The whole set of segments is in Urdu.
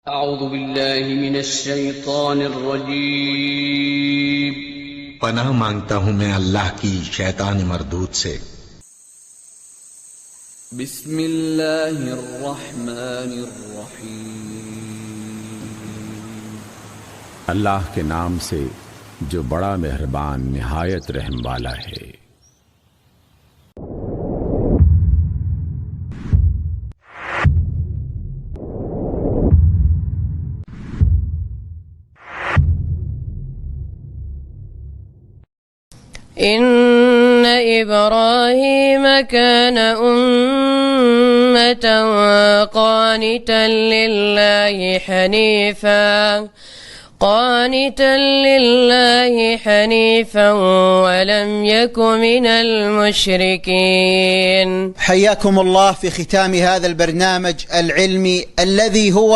اعوذ باللہ من الشیطان الرجیم۔ پناہ مانگتا ہوں میں اللہ کی شیطان مردود سے۔ بسم اللہ الرحمن الرحیم۔ اللہ کے نام سے جو بڑا مہربان نہایت رحم والا ہے۔ إن إبراهيم كان أمة قانتا لله حنيفا ولم يك من المشركين. حياكم الله في ختام هذا البرنامج العلمي الذي هو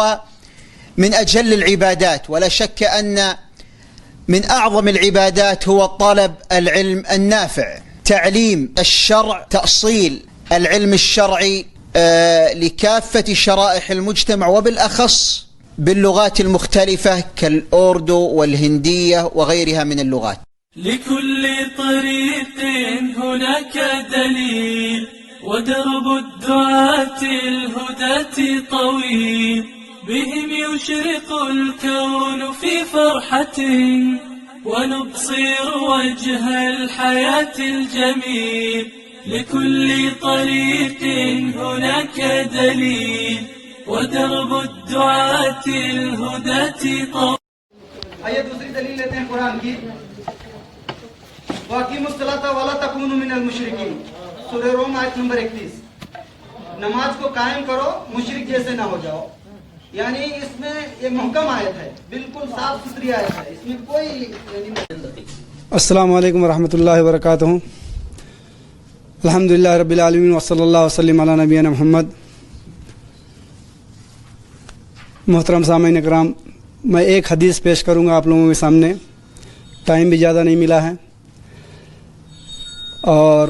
من أجل العبادات، ولا شك أن من أعظم العبادات هو طلب العلم النافع، تعليم الشرع، تأصيل العلم الشرعي لكافة شرائح المجتمع، وبالأخص باللغات المختلفة كالأوردو والهندية وغيرها من اللغات. لكل طريق هناك دليل، ودرب الدعاة الهداة طويل، بهم يشرق الكون في فرحة، ونبصر وجه الحياة الجميل. لكل طريق هناك دليل، ودرب الدعاة الهداة طويل. آئیے دوسری دلیل لیتے ہیں قرآن کی۔ وَأَقِیمُوا الصَّلَاةَ وَلَا تَکُونُوا مِنَ الْمُشْرِکِینَ، سورہ روم آیت نمبر 31۔ نماز کو قائم کرو، مشرک جیسے نہ ہو جاؤ۔ یعنی اس میں یہ محکم آیت ہے، بالکل صاف ستھری آیت ہے، اس میں کوئی السلام علیکم ورحمۃ اللہ وبرکاتہ۔ الحمدللہ رب العالمین وصلی اللہ وسلم علی نبینا محمد۔ محترم سامعین اکرام، میں ایک حدیث پیش کروں گا آپ لوگوں کے سامنے، ٹائم بھی زیادہ نہیں ملا ہے، اور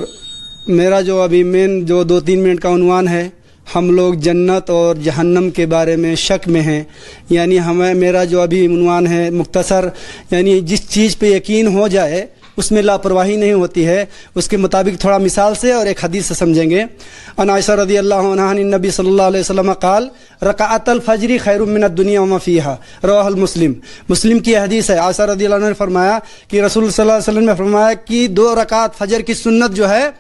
میرا جو ابھی مین جو 2-3 منٹ کا عنوان ہے، ہم لوگ جنت اور جہنم کے بارے میں شک میں ہیں۔ یعنی میرا جو ابھی عنوان ہے مختصر، یعنی جس چیز پہ یقین ہو جائے اس میں لاپرواہی نہیں ہوتی ہے، اس کے مطابق تھوڑا مثال سے اور ایک حدیث سے سمجھیں گے۔ ان عائشہ رضی اللہ عنہا عن النبی صلی اللہ علیہ وسلم قال رکعت الفجر خیر من الدنیا وما فیہا، رواہ المسلم۔ مسلم کی حدیث ہے، عائشہ رضی اللہ عنہ نے فرمایا کہ رسول صلی اللہ علیہ وسلم نے فرمایا کہ 2 رکعت فجر کی سنت جو ہے،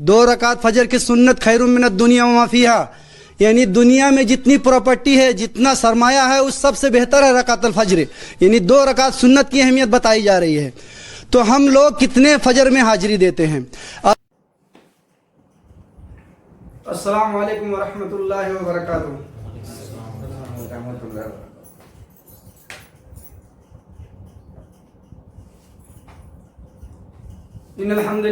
2 رکعت فجر کی سنت خیر من الدنیا وما فیہا، یعنی دنیا میں جتنی پراپرٹی ہے، جتنا سرمایہ ہے، اس سب سے بہتر ہے رکعت الفجر۔ یعنی 2 رکعت سنت کی اہمیت بتائی جا رہی ہے۔ تو ہم لوگ کتنے فجر میں حاضری دیتے ہیں؟ السلام علیکم ورحمۃ اللہ وبرکاتہ۔ ان الحمد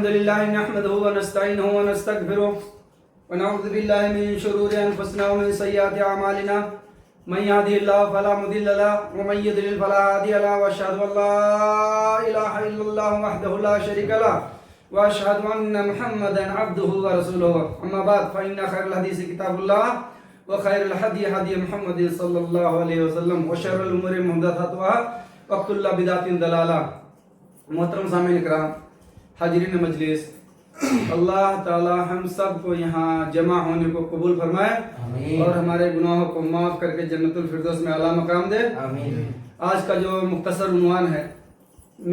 للہ نحمده ونستعینه ونستغفره ونعوذ باللہ من شرور انفسنا ومن سیئات اعمالنا، من يهده الله فلا مضل له ومن يضلل فلا هادي له، واشهد ان لا اله الا الله وحده لا شريك له، واشهد ان محمدا عبده ورسوله، اما بعد فان خير الحديث كتاب الله، وخير الهدي هدي محمد صلى الله عليه وسلم، وشر الامور محدثاتها وكل بدعة ضلالة۔ محترم سامعین اکرام، حاضرین مجلس، اللہ تعالی ہم سب کو یہاں جمع ہونے کو قبول فرمائے، اور ہمارے گناہوں کو معاف کر کے جنت الفردوس میں اعلیٰ مقام دے۔ آج کا جو مختصر عنوان ہے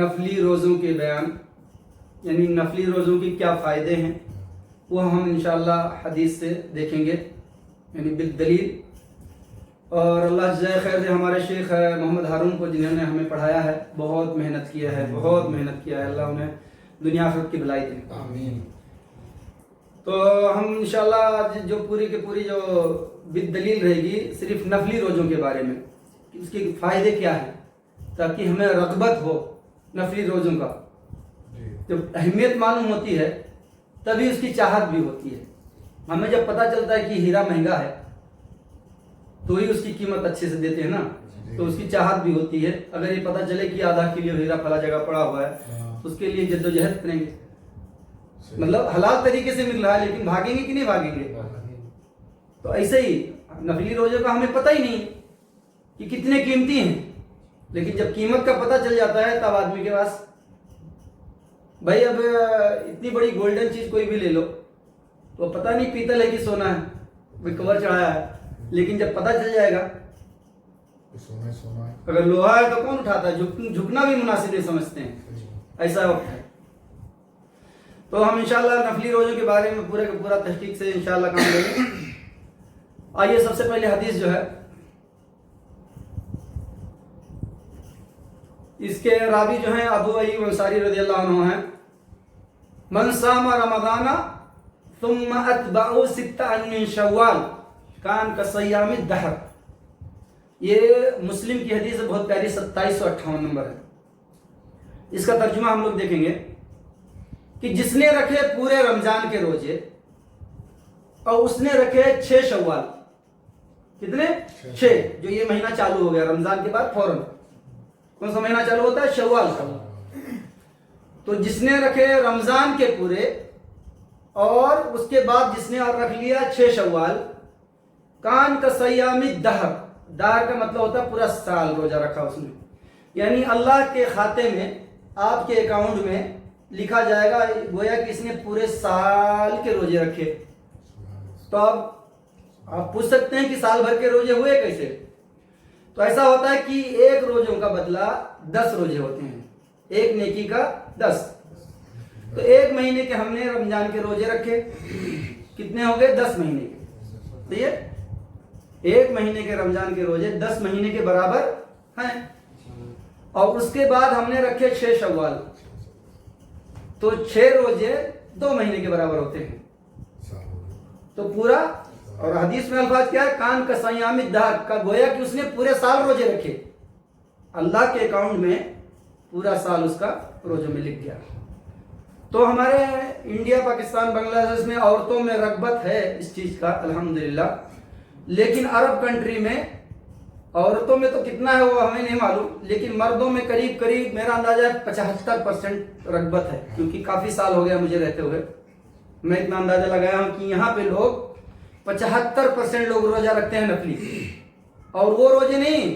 نفلی روزوں کے بیان، یعنی نفلی روزوں کی کیا فائدے ہیں، وہ ہم انشاءاللہ حدیث سے دیکھیں گے، یعنی بالدلیل۔ اور اللہ جزائے خیر دے ہمارے شیخ محمد ہارون کو، جنہوں نے ہمیں پڑھایا ہے، بہت محنت کیا ہے، بہت محنت کیا ہے، اللہ انہیں دنیا آخرت کی بھلائی دے۔ آمین۔ تو ہم انشاءاللہ جو پوری کی پوری جو بالدلیل رہے گی صرف نفلی روزوں کے بارے میں، کہ اس کے فائدے کیا ہیں، تاکہ ہمیں رغبت ہو نفلی روزوں کا۔ جب اہمیت معلوم ہوتی ہے تبھی اس کی چاہت بھی ہوتی ہے۔ ہمیں جب پتہ چلتا ہے کہ ہیرا مہنگا ہے تو ہی اس کی قیمت اچھے سے دیتے ہیں نا، تو اس کی چاہت بھی ہوتی ہے۔ اگر یہ پتہ چلے کہ آدھا کلو ہیرا فلاں جگہ پڑا ہوا ہے، اس کے لیے جد و جہد کریں گے۔ مطلب حلال طریقے سے مل رہا ہے لیکن بھاگیں گے کہ نہیں بھاگیں گے؟ تو ایسے ہی نفلی روزے کا ہمیں پتہ ہی نہیں ہے کہ کتنے قیمتی ہیں، لیکن جب قیمت کا پتہ چل جاتا ہے تب آدمی کے پاس، بھائی اب اتنی بڑی گولڈن چیز کوئی بھی لے لو تو پتہ نہیں پیتل ہے کہ سونا ہے، کوئی کور چڑھایا ہے، لیکن جب پتہ چل جائے گا اگر لوہا ہے تو کون اٹھاتا ہے، جھکنا بھی مناسب نہیں سمجھتے ہیں، ایسا وقت ہے۔ تو ہم انشاءاللہ نفلی روزوں کے بارے میں پورے کا پورا تحقیق سے انشاءاللہ کام لیں گے۔ آئیے سب سے پہلے حدیث جو ہے اس کے راوی جو ہیں ابو ایوب انصاری رضی اللہ عنہ ہیں۔ من صام رمضان ثم اتبعه 6 من شوال کان کصیام الدہر، یہ مسلم کی حدیث ہے، بہت پیاری، 2758 نمبر ہے۔ اس کا ترجمہ ہم لوگ دیکھیں گے کہ جس نے رکھے پورے رمضان کے روزے اور اس نے رکھے 6 شوال، کتنے؟ 6، جو یہ مہینہ چالو ہو گیا رمضان کے بعد فوراً، کون سا مہینہ چالو ہوتا ہے؟ شوال کا۔ تو جس نے رکھے رمضان کے پورے اور اس کے بعد جس نے اور رکھ لیا 6 شوال، کان کا سیام الدہر، دہر کا مطلب ہوتا ہے پورا سال روزہ رکھا اس نے، یعنی اللہ کے کھاتے میں، آپ کے اکاؤنٹ میں لکھا جائے گا گویا کہ اس نے پورے سال کے روزے رکھے۔ تو اب آپ پوچھ سکتے ہیں کہ سال بھر کے روزے ہوئے کیسے؟ تو ایسا ہوتا ہے کہ ایک روزوں کا بدلہ 10 روزے ہوتے ہیں، ایک نیکی کا 10۔ تو ایک مہینے کے ہم نے رمضان کے روزے رکھے، کتنے ہو گئے؟ 10 مہینے کے، صحیح ہے؟ ایک مہینے کے رمضان کے روزے 10 مہینے کے برابر ہیں، اور اس کے بعد ہم نے رکھے 6 شوال، تو 6 روزے 2 مہینے کے برابر ہوتے ہیں، تو پورا، اور حدیث میں الفاظ کیا ہے؟ کان کا سیام الدہر، کا گویا کہ اس نے پورے سال روزے رکھے، اللہ کے اکاؤنٹ میں پورا سال اس کا روزوں میں لکھ گیا۔ تو ہمارے انڈیا، پاکستان، بنگلہ دیش میں عورتوں میں رغبت ہے اس چیز کا الحمدللہ، لیکن عرب کنٹری میں عورتوں میں تو کتنا ہے وہ ہمیں نہیں معلوم، لیکن مردوں میں قریب قریب میرا اندازہ 75% رغبت ہے، کیونکہ کافی سال ہو گیا مجھے رہتے ہوئے، میں اتنا اندازہ لگایا ہوں کہ یہاں پہ لوگ 75% لوگ روزہ رکھتے ہیں نفلی، اور وہ روزے نہیں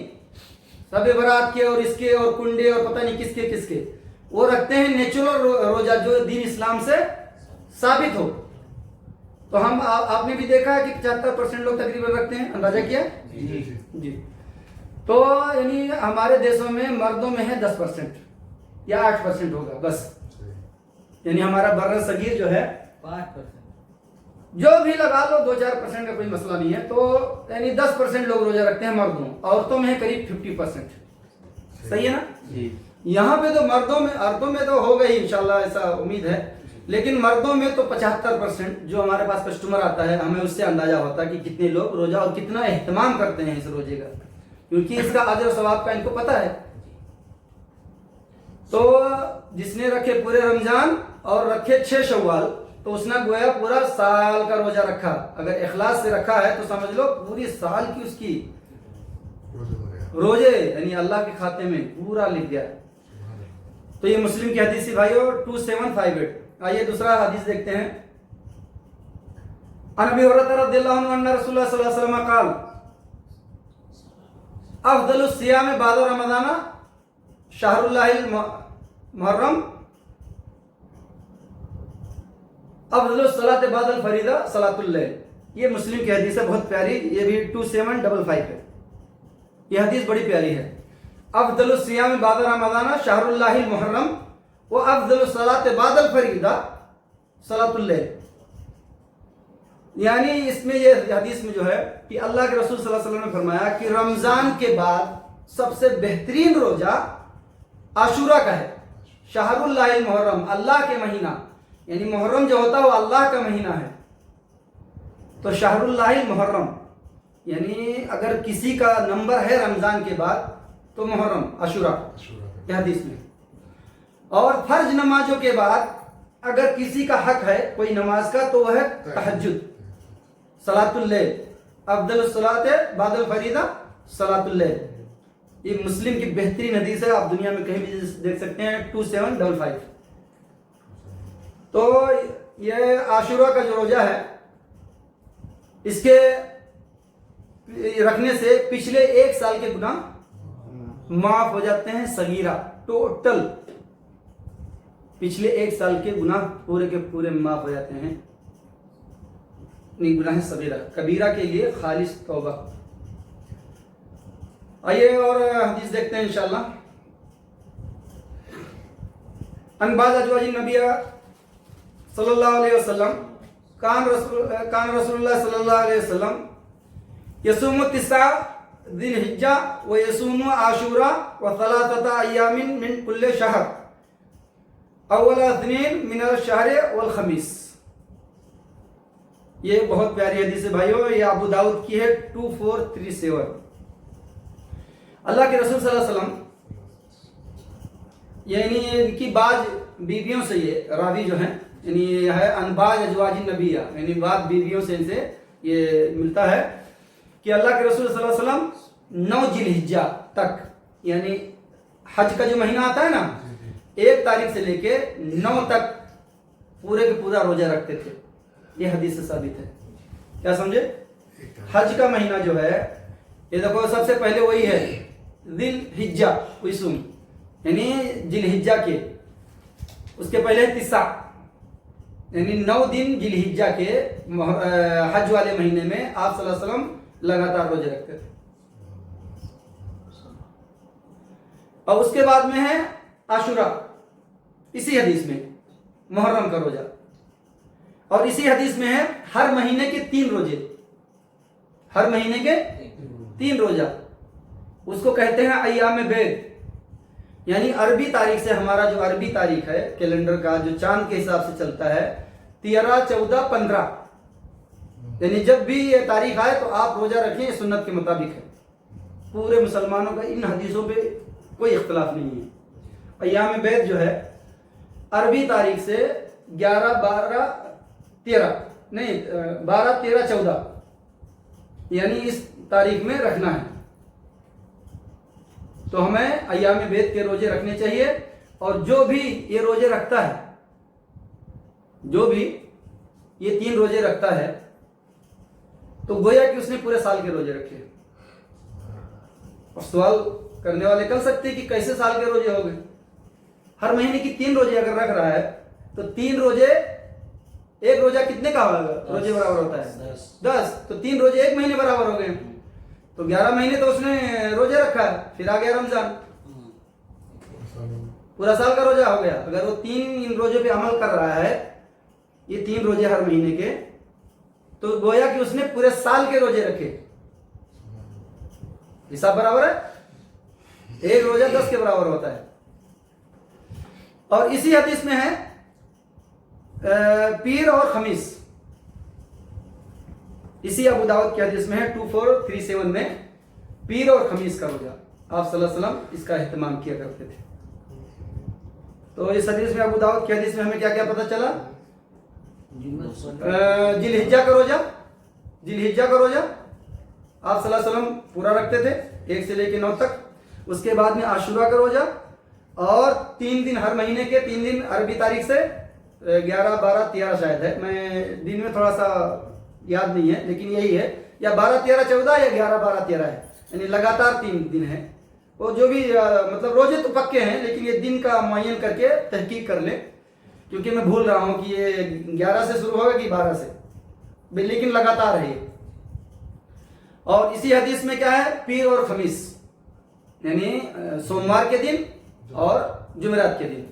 سب برات کے اور اس کے اور کنڈے اور پتہ نہیں کس کے، وہ رکھتے ہیں نیچرل روزہ جو دین اسلام سے ثابت ہو۔ تو ہم آپ نے بھی دیکھا ہے کہ 75% لوگ تقریباً رکھتے ہیں، اندازہ کیا؟ جی۔ تو یعنی ہمارے دیشوں میں مردوں میں ہے 10% یا 8% ہوگا بس، یعنی ہمارا بر صغیر جو ہے 5%، جو بھی لگا لو 2-4% کا کوئی مسئلہ نہیں ہے، تو یعنی 10% لوگ روزہ رکھتے ہیں مردوں، عورتوں میں ہے قریب 50%، صحیح ہے نا؟ جی۔ یہاں پہ تو عورتوں میں تو ہوگا ہی انشاءاللہ، ایسا امید ہے، لیکن مردوں میں تو 75%، جو ہمارے پاس کسٹمر آتا ہے ہمیں اس سے اندازہ ہوتا ہے کہ کتنے لوگ روزہ اور کتنا اہتمام کرتے ہیں اس روزے کا، کیونکہ اس کا اجر و ثواب کا ان کو پتہ ہے۔ تو جس نے رکھے پورے رمضان اور رکھے 6 شوال، تو اس نے گویا پورا سال کا روزہ رکھا، اگر اخلاص سے رکھا ہے تو سمجھ لو پوری سال کی اس کی روزے یعنی اللہ کے کھاتے میں پورا لکھ گیا۔ تو یہ مسلم کی حدیث بھائیو 2758۔ آئیے دوسرا حدیث دیکھتے ہیں۔ عن ابی ہریرہ رضی اللہ عنہ ان رسول اللہ صلی اللہ علیہ وسلم قال افضل الصیام بعد رمضان شہر اللہ المحرم افضل الصلاۃ بعد الفریضہ صلاۃ اللیل۔ یہ مسلم کی حدیث ہے، بہت پیاری، یہ بھی 2755 ہے، یہ حدیث بڑی پیاری ہے۔ افضل الصیام بعد رمضان شہر اللہ المحرم و افضل الصلاۃ بعد الفریضہ صلاۃ اللیل۔ یعنی اس میں یہ حدیث میں جو ہے کہ اللہ کے رسول صلی اللہ علیہ وسلم نے فرمایا کہ رمضان کے بعد سب سے بہترین روزہ عاشورہ کا ہے، شہر اللہ المحرم، اللہ کے مہینہ، یعنی محرم جو ہوتا ہے وہ اللہ کا مہینہ ہے، تو شہر اللہ المحرم، یعنی اگر کسی کا نمبر ہے رمضان کے بعد تو محرم، عاشورہ، یہ حدیث میں۔ اور فرض نمازوں کے بعد اگر کسی کا حق ہے کوئی نماز کا تو وہ ہے تہجد، صلاۃ اللیل، افضل الصلاۃ بعد الفریضہ صلاۃ اللیل۔ یہ مسلم کی بہترین حدیث ہے، آپ دنیا میں کہیں بھی دیکھ سکتے ہیں، 2755۔ تو یہ عاشورہ کا جو روزہ ہے اس کے رکھنے سے پچھلے 1 سال کے گناہ معاف ہو جاتے ہیں. صغیرہ ٹوٹل پچھلے 1 سال کے گناہ پورے کے پورے معاف ہو جاتے ہیں. نہیں گناہ صغیرہ. کبیرہ کے لیے خالص توبہ. آئیے اور حدیث دیکھتے ہیں انشاءاللہ. ان بعض ازواج النبی صلی اللہ علیہ وسلم کان رسول اللہ صلی اللہ علیہ وسلم یصوم 9 ذی الحجہ و یصوم عاشوراء و 3 ایام من کل شہر اول 2 من الشہر والخمیس. یہ بہت پیاری حدیث ہے بھائیو. یہ ابو داؤد کی ہے 2437. اللہ کے رسول صلی اللہ علیہ وسلم یعنی ان کی بعض بیویوں سے یہ راوی جو ہیں یعنی یہ ہے انباز ازواج النبی یعنی بعض بیویوں سے ان سے یہ ملتا ہے کہ اللہ کے رسول صلی اللہ علیہ وسلم 9 ذی الحجہ تک یعنی حج کا جو مہینہ آتا ہے نا 1 تاریخ سے لے کے 9 تک پورے کے پورا روزہ رکھتے تھے. یہ حدیث سے ثابت ہے. کیا سمجھے؟ حج کا مہینہ جو ہے یہ دیکھو سب سے پہلے وہی ہے ذی الحجہ ویسوم یعنی ذی الحجہ کے. اس کے پہلے 9 یعنی 9 دن ذی الحجہ کے حج والے مہینے میں آپ صلی اللہ علیہ وسلم لگاتار روزے رکھتے تھے. اور اس کے بعد میں ہے عاشورہ. اسی حدیث میں محرم کا روزہ. اور اسی حدیث میں ہے ہر مہینے کے 3 روزے. ہر مہینے کے 3 روزہ. اس کو کہتے ہیں ایام بید. یعنی عربی تاریخ سے ہمارا جو عربی تاریخ ہے کیلنڈر کا جو چاند کے حساب سے چلتا ہے 13 14 15 یعنی جب بھی یہ تاریخ آئے تو آپ روزہ رکھیں. یہ سنت کے مطابق ہے. پورے مسلمانوں کا ان حدیثوں پہ کوئی اختلاف نہیں ہے. ایام بید جو ہے عربی تاریخ سے 11 12 13 نہیں 12 13 14 یعنی اس تاریخ میں رکھنا ہے. تو ہمیں ایام بید کے روزے رکھنے چاہیے. اور جو بھی یہ روزے رکھتا ہے جو بھی یہ 3 روزے رکھتا ہے تو گویا کہ اس نے پورے سال کے روزے رکھے. اور سوال کرنے والے کر سکتے ہیں کہ کیسے سال کے روزے ہو گئے. ہر مہینے کی 3 روزے اگر رکھ رہا ہے تو 3 روزے ایک روزہ کتنے کا روزے برابر ہوتا ہے 10. تو 3 روزے 1 مہینے برابر ہو گئے. تو 11 مہینے تو اس نے روزے رکھا ہے. پھر آ گیا رمضان پورا سال کا روزہ ہو گیا. اگر وہ 3 روزے پہ عمل کر رہا ہے یہ 3 روزے ہر مہینے کے تو گویا کہ اس نے پورے سال کے روزے رکھے. حساب برابر ہے. ایک روزہ 10 کے برابر ہوتا ہے. اور اسی حدیث میں ہے پیر اور خمیس. اسی ابو داؤد کی حدیث میں ہے 2437 میں پیر اور خمیس کا روزہ آپ صلی اللہ علیہ وسلم اس کا اہتمام کیا کرتے تھے. تو اس حدیث میں ابو داؤد کی حدیث میں ہمیں کیا کیا پتہ چلا؟ ذی الحجہ کا روزہ. ذی الحجہ کا روزہ آپ صلی اللہ علیہ وسلم پورا رکھتے تھے 1 سے لے کے 9 تک. اس کے بعد میں عاشورہ کا روزہ اور 3 دن ہر مہینے کے 3 دن عربی تاریخ سے 11 12 13 شاید ہے. میں دن میں تھوڑا سا یاد نہیں ہے لیکن یہی ہے یا 12 13 14 یا 11 12 13 ہے. یعنی لگاتار 3 دن ہے. وہ جو بھی مطلب روزے تو پکے ہیں لیکن یہ دن کا معین کر کے تحقیق کر لیں کیونکہ میں بھول رہا ہوں کہ یہ 11 سے شروع ہوگا کہ 12 سے لیکن لگاتار ہے. اور اسی حدیث میں کیا ہے پیر اور خمیس یعنی سوموار کے دن اور جمعرات کے دن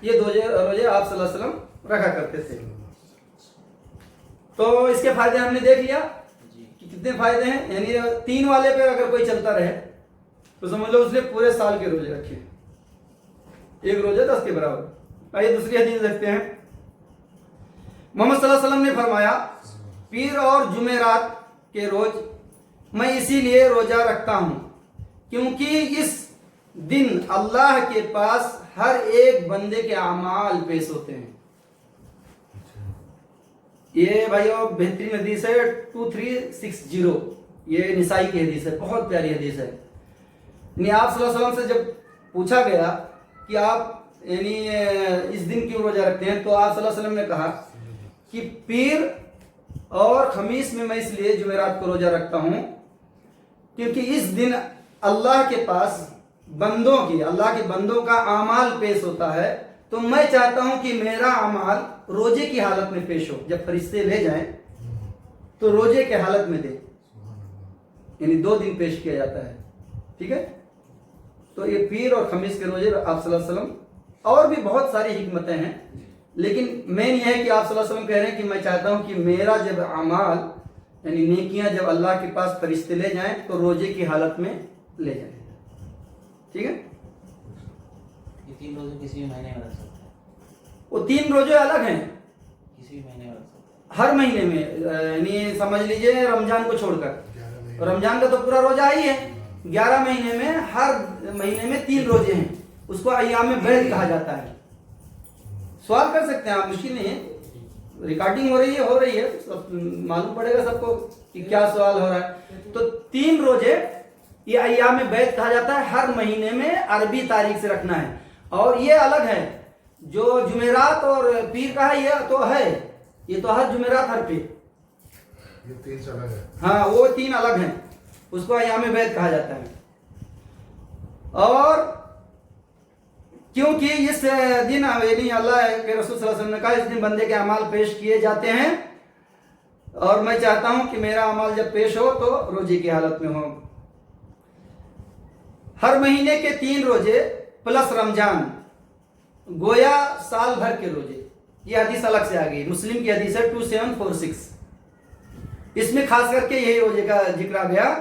یہ 2 روزے آپ صلی اللہ علیہ وسلم رکھا کرتے تھے. تو اس کے فائدے ہم نے دیکھ لیا کہ کتنے فائدے ہیں. یعنی 3 والے پہ اگر کوئی چلتا رہے تو سمجھ لو اس نے پورے سال کے روزے رکھے. ایک روزہ 10 کے برابر. آئیے دوسری حدیث دیکھتے ہیں. محمد صلی اللہ علیہ وسلم نے فرمایا پیر اور جمعرات کے روز میں اسی لیے روزہ رکھتا ہوں کیونکہ اس دن اللہ کے پاس ہر ایک بندے کے اعمال پیش ہوتے ہیں. یہ بھائیو بہترین حدیث ہے 2360. یہ نسائی کی حدیث ہے. بہت پیاری حدیث ہے. یعنی آپ صلی اللہ علیہ وسلم سے جب پوچھا گیا کہ آپ یعنی اس دن کیوں روزہ رکھتے ہیں تو آپ صلی اللہ علیہ وسلم نے کہا کہ پیر اور خمیس میں اس لیے جمعرات کو روزہ رکھتا ہوں کیونکہ اس دن اللہ کے پاس اللہ کے بندوں کا اعمال پیش ہوتا ہے. تو میں چاہتا ہوں کہ میرا اعمال روزے کی حالت میں پیش ہو. جب فرشتے لے جائیں تو روزے کے حالت میں دے, یعنی 2 دن پیش کیا جاتا ہے. ٹھیک ہے. تو یہ پیر اور خمیس کے روزے آپ صلی اللہ علیہ وسلم, اور بھی بہت ساری حکمتیں ہیں, لیکن مین یہ ہے کہ آپ صلی اللہ علیہ وسلم کہہ رہے ہیں کہ میں چاہتا ہوں کہ میرا جب اعمال یعنی نیکیاں جب اللہ کے پاس فرشتے لے جائیں تو روزے کی حالت میں لے جائیں. ٹھیک ہے. یہ 3 روزے کسی بھی مہینے میں رکھ سکتے ہیں. وہ 3 روزے الگ ہیں, کسی بھی مہینے میں رکھ سکتے ہیں. ہر مہینے میں, یعنی سمجھ لیجئے رمضان کو چھوڑ کر. رمضان کا تو پورا روزہ ہی ہے. 11 مہینے میں ہر مہینے میں 3 روزے ہیں. اس کو ایام بیض کہا جاتا ہے. سوال کر سکتے ہیں آپ, مشکل نہیں ہے. ریکارڈنگ ہو رہی ہے, معلوم پڑے گا سب کو کہ کیا سوال ہو رہا ہے. تو 3 روزے یہ ایام بیض کہا جاتا ہے. ہر مہینے میں عربی تاریخ سے رکھنا ہے. اور یہ الگ ہے, جو جمعرات اور پیر کا ہے یہ تو ہے, یہ تو ہر جمعرات ہر پیر, یہ 3 سے الگ ہے. ہاں وہ 3 الگ ہیں. اس کو ایام بیض کہا جاتا ہے. اور کیونکہ اس دن یعنی اللہ کے رسول صلی اللہ علیہ وسلم نے کہا اس دن بندے کے اعمال پیش کیے جاتے ہیں, اور میں چاہتا ہوں کہ میرا اعمال جب پیش ہو تو روزے کی حالت میں ہو. ہر مہینے کے 3 روزے پلس رمضان, گویا سال بھر کے روزے. یہ حدیث الگ سے آ گئی, مسلم کی حدیث ہے 2746. اس میں خاص کر کے یہی روزے کا ذکر آ گیا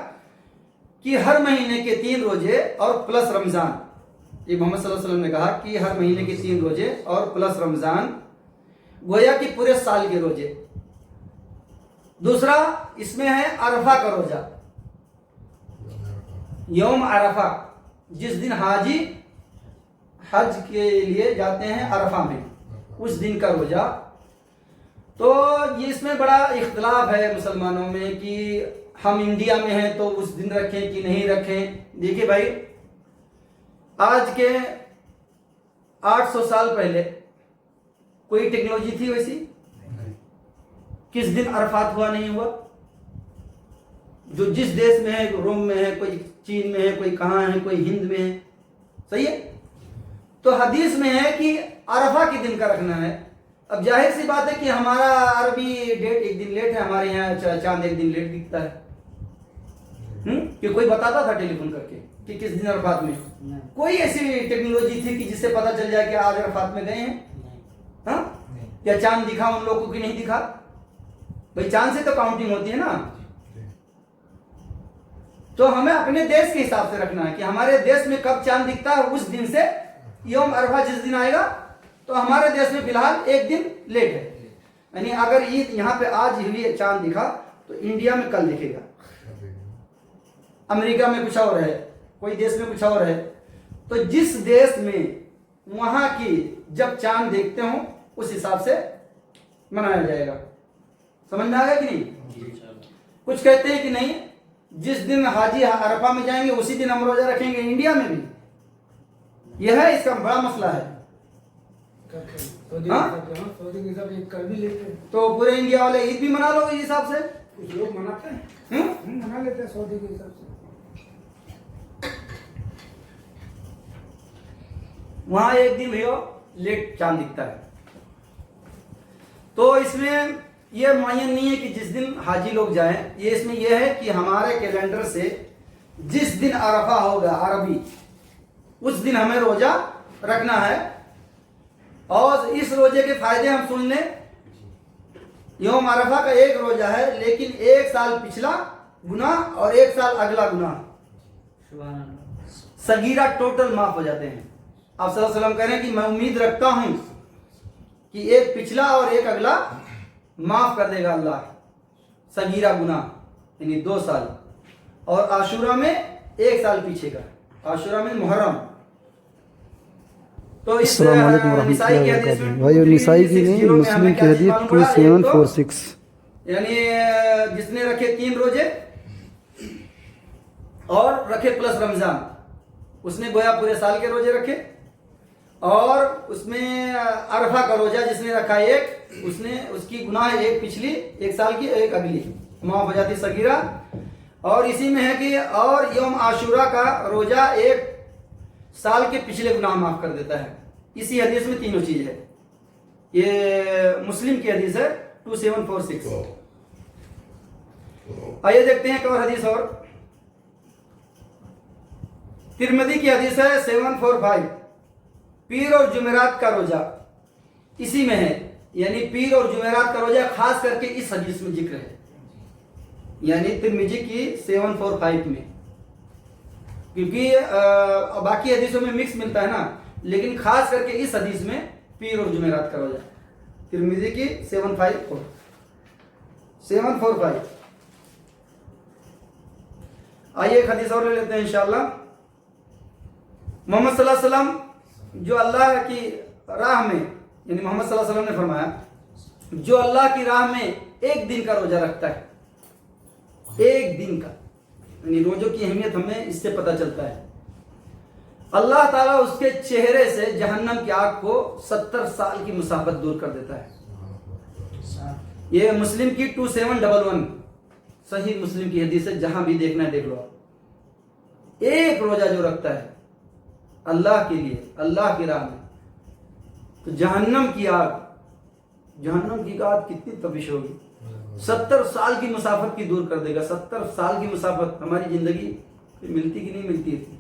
کہ ہر مہینے کے 3 روزے اور پلس رمضان. یہ محمد صلی اللہ علیہ وسلم نے کہا کہ ہر مہینے کے 3 روزے اور پلس رمضان, گویا کہ پورے سال کے روزے. دوسرا اس میں ہے عرفہ کا روزہ, یوم عرفہ, جس دن حاجی حج کے لیے جاتے ہیں عرفہ میں, اس دن کا روزہ. تو یہ اس میں بڑا اختلاف ہے مسلمانوں میں کہ ہم انڈیا میں ہیں تو اس دن رکھیں کہ نہیں رکھیں. دیکھیے بھائی, آج کے 800 سال پہلے کوئی ٹیکنالوجی تھی ویسی؟ کس دن عرفات ہوا نہیں ہوا؟ جو جس دیش میں ہے, روم میں ہے, کوئی چین میں ہے, کوئی کہاں ہے, کوئی ہند میں ہے. صحیح ہے. تو حدیث میں ہے کہ عرفہ کے دن کا رکھنا ہے. اب ظاہر سی بات ہے کہ ہمارا عربی ڈیٹ 1 دن لیٹ ہے, ہمارے یہاں چاند 1 دن لیٹ دکھتا ہے. کہ کوئی بتاتا تھا ٹیلی فون کر کے کہ کس دن عرفات میں؟ کوئی ایسی ٹیکنالوجی تھی کہ جس سے پتا چل جائے کہ آج عرفات میں گئے ہیں؟ ہاں, کیا چاند دکھا ان لوگوں کو کہ نہیں دکھا؟ بھائی چاند سے تو کاؤنٹنگ ہوتی ہے نا. تو ہمیں اپنے دیش کے حساب سے رکھنا ہے کہ ہمارے دیش میں کب چاند دکھتا ہے, اس دن سے یوم عرفہ جس دن آئے گا تو ہمارے دیش میں فی الحال 1 دن لیٹ ہے. یعنی اگر عید یہاں پہ آج ہوئی چاند دکھا تو انڈیا میں کل دکھے گا, امریکہ میں کچھ اور ہے, کوئی دیش میں کچھ اور ہے. تو جس دیش میں وہاں کی جب چاند دیکھتے ہوں اس حساب سے منایا جائے گا. سمجھ میں آ گیا کہ نہیں؟ کچھ کہتے ہیں کہ نہیں, جس دن حاجی عرفہ میں جائیں گے اسی دن ہم روزہ رکھیں گے. انڈیا میں بھی یہ ہے, اس کا بڑا مسئلہ ہے. تو پورے انڈیا والے عید بھی منا لو اس حساب سے. کچھ لوگ مناتے ہیں, منا لیتے ہیں سعودی کے حساب سے. وہاں 1 دن بھیو لیٹ چاند دکھتا ہے. تو اس میں یہ معین نہیں ہے کہ جس دن حاجی لوگ جائیں, یہ اس میں یہ ہے کہ ہمارے کیلنڈر سے جس دن عرفہ ہوگا عربی اس دن ہمیں روزہ رکھنا ہے. اور اس روزے کے فائدے ہم سن لیں. یوم عرفہ کا 1 روزہ ہے, لیکن 1 سال پچھلا گناہ اور 1 سال اگلا گناہ صغیرہ ٹوٹل معاف ہو جاتے ہیں. آپ صلی اللہ علیہ وسلم کہہ رہے ہیں کہ میں امید رکھتا ہوں کہ 1 پچھلا اور 1 اگلا معاف کر دے گا اللہ, صغیرہ گناہ یعنی 2 سال. اور عاشورہ میں 1 سال پیچھے کا, عاشورہ میں محرم. تو السلام علیکم ورحمۃ اللہ وبرکاتہ. بھائی نسائی کی نہیں, مسلم کی حدیث 2746, یعنی جس نے رکھے 3 روزے اور رکھے پلس رمضان, اس نے گویا پورے سال کے روزے رکھے. اور اس میں عرفہ کا روزہ جس نے رکھا 1, اس نے اس کی گناہ 1 پچھلی 1 سال کی 1 اگلی معاف ہو جاتی صغیرہ. اور اسی میں ہے کہ اور یوم عاشورہ کا روزہ ایک سال کے پچھلے گناہ معاف کر دیتا ہے. اسی حدیث میں تینوں چیز ہے. یہ مسلم کی حدیث ہے 2746. آئیے دیکھتے ہیں ایک اور حدیث اور. ترمذی کی حدیث ہے 745. پیر اور جمعرات کا روزہ اسی میں ہے. یعنی پیر اور جمعرات کا روزہ خاص کر کے اس حدیث میں ذکر ہے. یعنی ترمذی کی 745 میں. کیونکہ باقی حدیثوں میں مکس ملتا ہے نا, لیکن خاص کر کے اس حدیث میں پیر اور جمعرات کا روزہ. ترمذی کی 745. آئیے ایک حدیث اور لے لیتے ہیں انشاءاللہ. محمد صلی اللہ علیہ وسلم جو اللہ کی راہ میں, یعنی محمد صلی اللہ علیہ وسلم نے فرمایا جو اللہ کی راہ میں ایک دن کا روزہ رکھتا ہے, ایک دن کا, یعنی روزوں کی اہمیت ہمیں اس سے پتہ چلتا ہے. اللہ تعالیٰ اس کے چہرے سے جہنم کی آگ کو 70 سال کی مسافت دور کر دیتا ہے. یہ مسلم کی 2711 صحیح مسلم کی حدیث ہے, جہاں بھی دیکھنا ہے دیکھ لو. ایک روزہ جو رکھتا ہے اللہ کے لیے, اللہ کی راہ میں, تو جہنم کی آگ کتنی تپش ہوگی. 70 سال کی مسافت کی دور کر دے گا. 70 سال کی مسافت ہماری زندگی ملتی کہ نہیں ملتی تھی.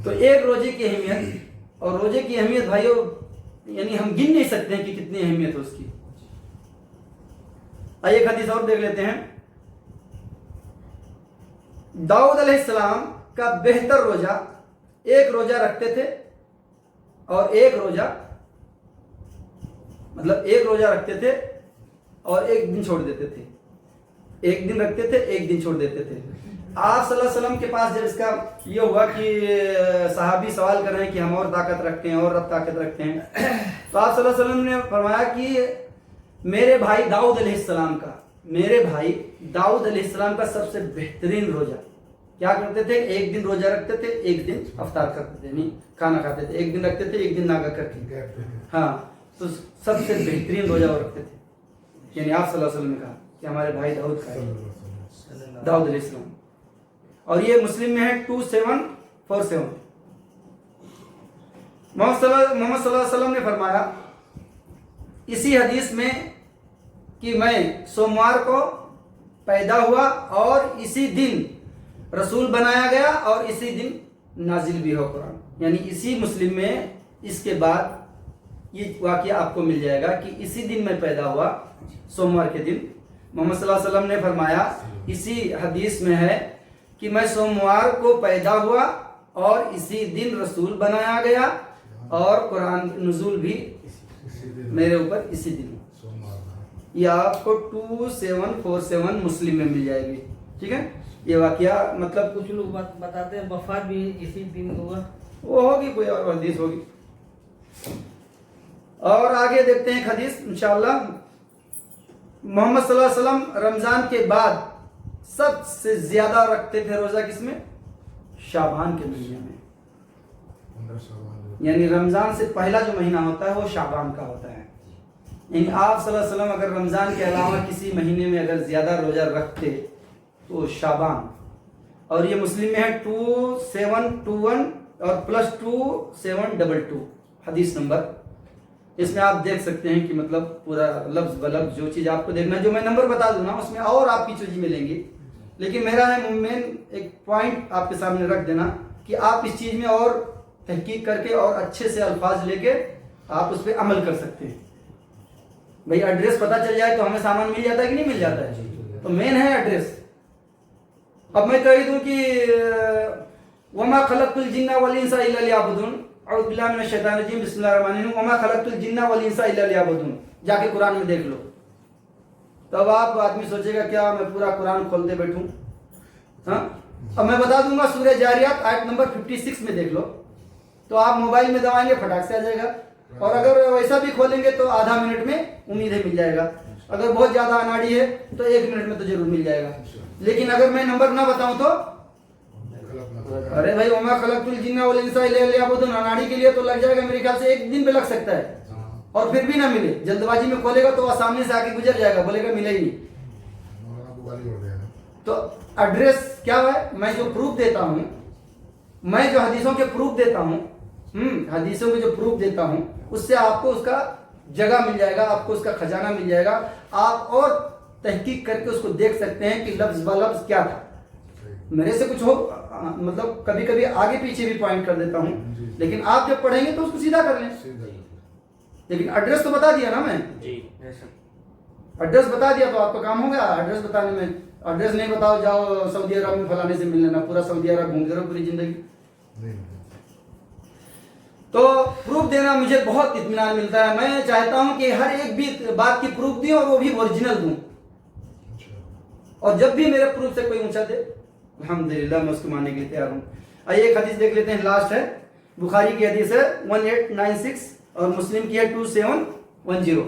تو ایک روزے کی اہمیت, اور روزے کی اہمیت بھائیو یعنی ہم گن نہیں سکتے ہیں کہ کتنی اہمیت ہے اس کی. آئیے ایک حدیث اور دیکھ لیتے ہیں. داؤد علیہ السلام کا بہتر روزہ, ایک روزہ رکھتے تھے اور ایک روزہ رکھتے تھے اور ایک دن چھوڑ دیتے تھے. ایک دن رکھتے تھے, ایک دن چھوڑ دیتے تھے. آپ صلی اللہ علیہ وسلم کے پاس جب اس کا یہ ہوا کہ صحابی سوال کر رہے ہیں کہ ہم اور طاقت رکھتے ہیں اور اب طاقت رکھتے ہیں, تو آپ صلی اللہ علیہ وسلم نے فرمایا کہ میرے بھائی داؤد علیہ السلام کا سب سے بہترین روزہ کیا کرتے تھے, ایک دن روزہ رکھتے تھے, ایک دن افطار کرتے تھے, یعنی کھانا کھاتے تھے. ایک دن رکھتے تھے, ایک دن ناگا کر کے. ہاں, تو سب سے بہترین روزہ وہ رکھتے تھے. یعنی آپ صلی اللہ علیہ وسلم نے کہا کہ ہمارے بھائی داؤد علیہ السلام. اور یہ مسلم میں ہے 2747. محمد صلی اللہ علیہ وسلم نے فرمایا اسی حدیث میں کہ میں سوموار کو پیدا ہوا اور اسی دن رسول بنایا گیا اور اسی دن نازل بھی ہو قرآن. یعنی اسی مسلم میں اس کے بعد یہ واقعہ آپ کو مل جائے گا کہ اسی دن میں پیدا ہوا, سوموار کے دن. محمد صلی اللہ علیہ وسلم نے فرمایا اسی حدیث میں ہے کہ میں سوموار کو پیدا ہوا اور اسی دن رسول بنایا گیا اور قرآن نزول بھی میرے اوپر اسی دن. یہ آپ کو 2747 مسلم میں مل جائے گی. ٹھیک ہے, یہ واقعہ مطلب کچھ لوگ بتاتے ہیں وفات بھی اسی دن ہوا, وہ ہوگی کوئی اور حدیث ہوگی. اور آگے دیکھتے ہیں ایک حدیث انشاءاللہ. محمد صلی اللہ علیہ وسلم رمضان کے بعد سب سے زیادہ رکھتے تھے روزہ کس میں, شعبان کے مہینے میں. یعنی رمضان سے پہلا جو مہینہ ہوتا ہے وہ شعبان کا ہوتا ہے. یعنی آپ صلی اللہ علیہ وسلم اگر رمضان کے علاوہ کسی مہینے میں اگر زیادہ روزہ رکھتے تو شعبان. اور یہ مسلم میں ہے 2721 اور +2722 حدیث نمبر. اس میں آپ دیکھ سکتے ہیں کہ مطلب پورا لفظ بلفظ جو چیز آپ کو دیکھنا ہے, جو میں نمبر بتا دوں نا اس میں اور آپ کی چیزیں ملیں گی, لیکن میرا ہے مین ایک پوائنٹ آپ کے سامنے رکھ دینا کہ آپ اس چیز میں اور تحقیق کر کے اور اچھے سے الفاظ لے کے آپ اس پہ عمل کر سکتے ہیں. بھئی ایڈریس پتہ چل جائے تو ہمیں سامان مل جاتا ہے کہ نہیں مل جاتا ہے, تو مین ہے ایڈریس. اب میں کہہ دوں کہ وما خلقت الجن والانس الا لیعبدون, اعوذ باللہ من الشیطان الرجیم, بسم اللہ الرحمن الرحیم, وما خلقت الجن والانس الا لیعبدون, جا کے قرآن میں دیکھ لو. تو اب آپ آدمی سوچے گا کیا میں پورا قرآن کھولتے بیٹھوں. ہاں, اب میں بتا دوں گا سورہ جاریات آیت نمبر 56 میں دیکھ لو, تو آپ موبائل میں دبائیں گے پھٹاک سے آ جائے گا. اور اگر ویسا بھی کھولیں گے تو آدھا منٹ میں امید ہے مل جائے گا. اگر بہت زیادہ اناڑی ہے تو 1 منٹ میں تو ضرور مل جائے گا. لیکن اگر میں نمبر نہ بتاؤں تو ارے بھائی وما خلقت الجن والانس الا لیعبدون, اناڑی کے لیے تو لگ جائے گا میرے خیال سے 1 دن پہ لگ سکتا ہے, اور پھر بھی نہ ملے. جلد بازی میں کھولے گا تو وہ سامنے سے آ کے گزر جائے گا, بولے گا ملے ہی نہیں. تو ایڈریس کیا ہے؟ میں جو پروف دیتا ہوں، میں جو حدیثوں کے پروف دیتا ہوں، حدیثوں کے جو پروف دیتا ہوں، اس سے آپ کو اس کا جگہ مل جائے گا، آپ کو اس کا خزانہ مل جائے گا، آپ اور تحقیق کر کے اس کو دیکھ سکتے ہیں کہ لفظ بلفظ کیا تھا۔ میرے سے کچھ ہو مطلب کبھی کبھی آگے پیچھے بھی پوائنٹ کر دیتا ہوں، لیکن آپ جب پڑھیں گے تو اس کو سیدھا کر لیں۔ لیکن ایڈریس تو بتا دیا نا میں، ایڈریس بتا دیا تو آپ کا کام ہو گیا ایڈریس بتانے میں۔ ایڈریس نہیں بتاؤ جاؤ سعودی عرب میں فلانے سے مل لینا، پورا سعودی عرب گھومتے رہو پوری زندگی۔ تو پروف دینا مجھے بہت اطمینان ملتا ہے، میں چاہتا ہوں کہ ہر ایک بھی بات کی پروف دوں اور وہ بھی اوریجنل دوں، اور جب بھی میرے پروف سے کوئی اونچا دے الحمدللہ میں اس کو ماننے کے لیے تیار ہوں۔ آئیے ایک حدیث دیکھ لیتے ہیں، لاسٹ ہے، بخاری کی حدیث ہے 1896 اور مسلم کی ہے 2710۔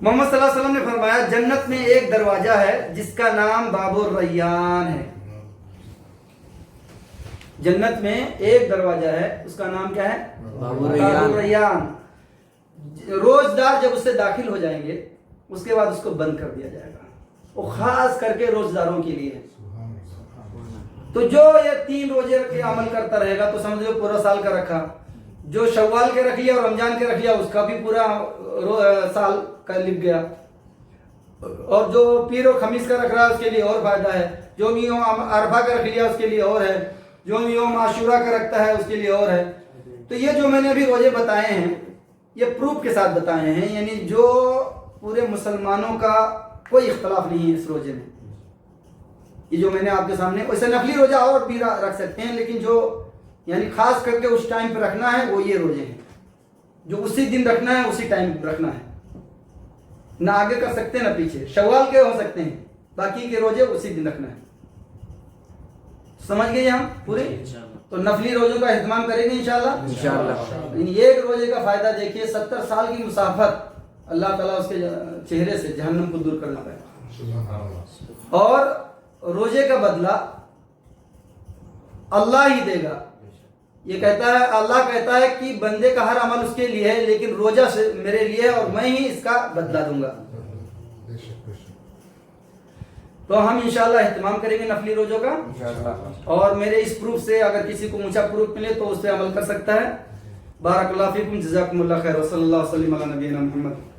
محمد صلی اللہ علیہ وسلم نے فرمایا جنت میں ایک دروازہ ہے جس کا نام باب الریان ہے۔ جنت میں ایک دروازہ ہے، اس کا نام کیا ہے؟ باب الریان۔ روزدار جب اس سے داخل ہو جائیں گے اس کے بعد اس کو بند کر دیا جائے گا، وہ خاص کر کے روزداروں کے لیے ہے۔ تو جو یہ 3 روزے کے عمل کرتا رہے گا تو سمجھو پورا سال کا رکھا، جو شوال کے رکھ لیا اور رمضان کے رکھ لیا اس کا بھی پورا سال کا لکھ گیا، اور جو پیر و خمیس کا رکھ رہا ہے اس کے لیے اور فائدہ ہے، جو یوم عرفہ کا رکھ لیا اس کے لیے اور ہے، جو یوم عاشورہ کا رکھتا ہے اس کے لیے اور ہے۔ تو یہ جو میں نے ابھی روزے بتائے ہیں یہ پروف کے ساتھ بتائے ہیں، یعنی جو پورے مسلمانوں کا کوئی اختلاف نہیں ہے اس روزے میں۔ یہ جو میں نے آپ کے سامنے، ویسے نفلی روزہ اور بھی رکھ سکتے ہیں، لیکن جو یعنی خاص کر کے اس ٹائم پہ رکھنا ہے وہ یہ روزے ہیں، جو اسی دن رکھنا ہے اسی ٹائم پہ رکھنا ہے، نہ آگے کر سکتے نہ پیچھے، شوال کے ہو سکتے ہیں، باقی کے روزے اسی دن رکھنا ہے۔ سمجھ گئے ہم پورے؟ تو نفلی روزوں کا اہتمام کریں گے انشاءاللہ۔ ایک روزے کا فائدہ دیکھیے، 70 سال کی مسافت اللہ تعالیٰ اس کے چہرے سے جہنم کو دور کر دیتا ہے، اور روزے کا بدلہ اللہ ہی دے گا۔ یہ کہتا ہے، اللہ کہتا ہے کہ بندے کا ہر عمل اس کے لیے ہے لیکن روزہ سے میرے لیے ہے اور میں ہی اس کا بدلہ دوں گا۔ تو ہم انشاءاللہ اہتمام کریں گے نفلی روزوں کا، اور میرے اس پروف سے اگر کسی کو اونچا پروف ملے تو اس پہ عمل کر سکتا ہے۔ بارک اللہ فیکم، جزاکم اللہ خیر، وصلی اللہ وسلم علی نبینا محمد۔